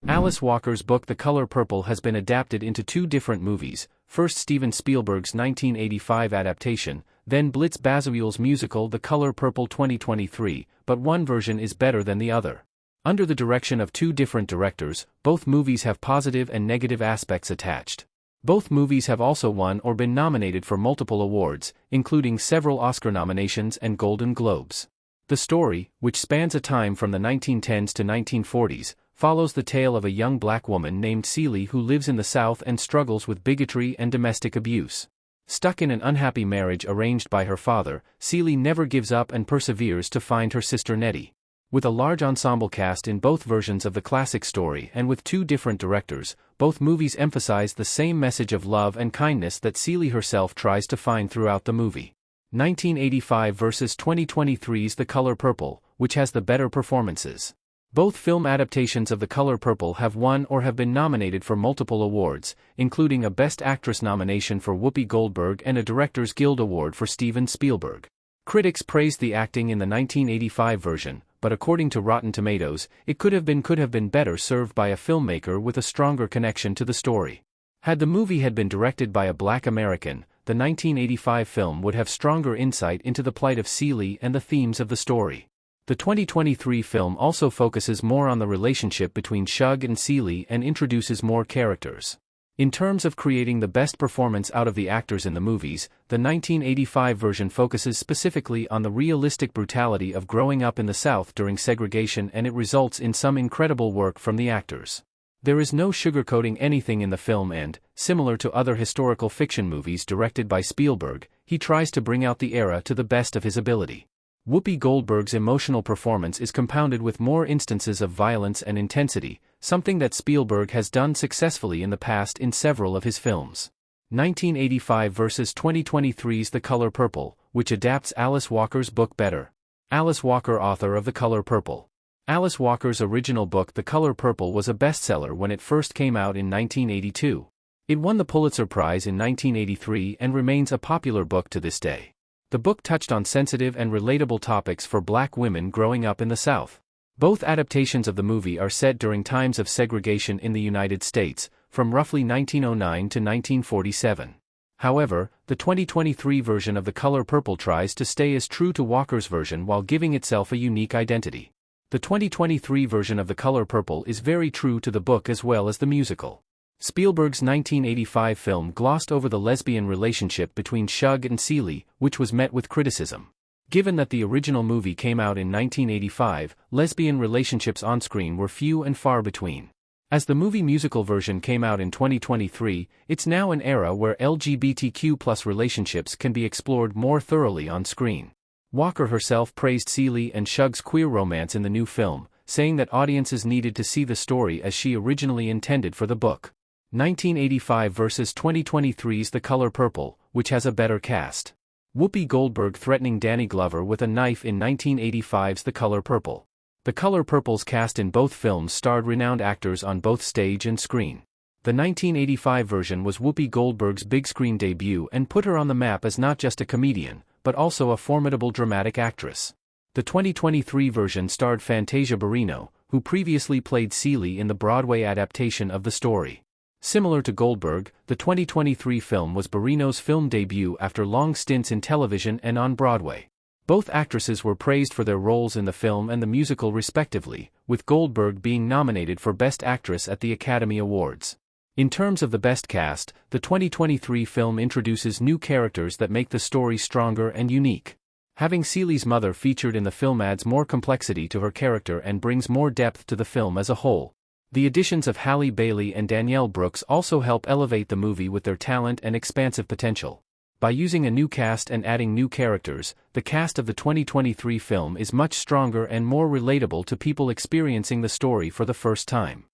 Alice Walker's book The Color Purple has been adapted into two different movies, first Steven Spielberg's 1985 adaptation, then Blitz Bazawule's musical The Color Purple 2023, but one version is better than the other. Under the direction of two different directors, both movies have positive and negative aspects attached. Both movies have also won or been nominated for multiple awards, including several Oscar nominations and Golden Globes. The story, which spans a time from the 1910s to 1940s, follows the tale of a young black woman named Celie who lives in the South and struggles with bigotry and domestic abuse. Stuck in an unhappy marriage arranged by her father, Celie never gives up and perseveres to find her sister Nettie. With a large ensemble cast in both versions of the classic story and with two different directors, both movies emphasize the same message of love and kindness that Celie herself tries to find throughout the movie. 1985 vs. 2023's The Color Purple, which has the better performances. Both film adaptations of The Color Purple have won or have been nominated for multiple awards, including a Best Actress nomination for Whoopi Goldberg and a Directors Guild Award for Steven Spielberg. Critics praised the acting in the 1985 version, but according to Rotten Tomatoes, it could have been better served by a filmmaker with a stronger connection to the story. Had the movie had been directed by a black American, the 1985 film would have stronger insight into the plight of Celie and the themes of the story. The 2023 film also focuses more on the relationship between Shug and Celie and introduces more characters. In terms of creating the best performance out of the actors in the movies, the 1985 version focuses specifically on the realistic brutality of growing up in the South during segregation, and it results in some incredible work from the actors. There is no sugarcoating anything in the film and, similar to other historical fiction movies directed by Spielberg, he tries to bring out the era to the best of his ability. Whoopi Goldberg's emotional performance is compounded with more instances of violence and intensity, something that Spielberg has done successfully in the past in several of his films. 1985 vs. 2023's The Color Purple, which adapts Alice Walker's book better. Alice Walker, author of The Color Purple. Alice Walker's original book The Color Purple was a bestseller when it first came out in 1982. It won the Pulitzer Prize in 1983 and remains a popular book to this day. The book touched on sensitive and relatable topics for black women growing up in the South. Both adaptations of the movie are set during times of segregation in the United States, from roughly 1909 to 1947. However, the 2023 version of The Color Purple tries to stay as true to Walker's version while giving itself a unique identity. The 2023 version of The Color Purple is very true to the book as well as the musical. Spielberg's 1985 film glossed over the lesbian relationship between Shug and Celie, which was met with criticism. Given that the original movie came out in 1985, lesbian relationships on screen were few and far between. As the movie musical version came out in 2023, it's now an era where LGBTQ+ relationships can be explored more thoroughly on screen. Walker herself praised Celie and Shug's queer romance in the new film, saying that audiences needed to see the story as she originally intended for the book. 1985 vs. 2023's The Color Purple, which has a better cast. Whoopi Goldberg threatening Danny Glover with a knife in 1985's The Color Purple. The Color Purple's cast in both films starred renowned actors on both stage and screen. The 1985 version was Whoopi Goldberg's big screen debut and put her on the map as not just a comedian, but also a formidable dramatic actress. The 2023 version starred Fantasia Barrino, who previously played Celie in the Broadway adaptation of the story. Similar to Goldberg, the 2023 film was Barrino's film debut after long stints in television and on Broadway. Both actresses were praised for their roles in the film and the musical respectively, with Goldberg being nominated for Best Actress at the Academy Awards. In terms of the best cast, the 2023 film introduces new characters that make the story stronger and unique. Having Celie's mother featured in the film adds more complexity to her character and brings more depth to the film as a whole. The additions of Halle Bailey and Danielle Brooks also help elevate the movie with their talent and expansive potential. By using a new cast and adding new characters, the cast of the 2023 film is much stronger and more relatable to people experiencing the story for the first time.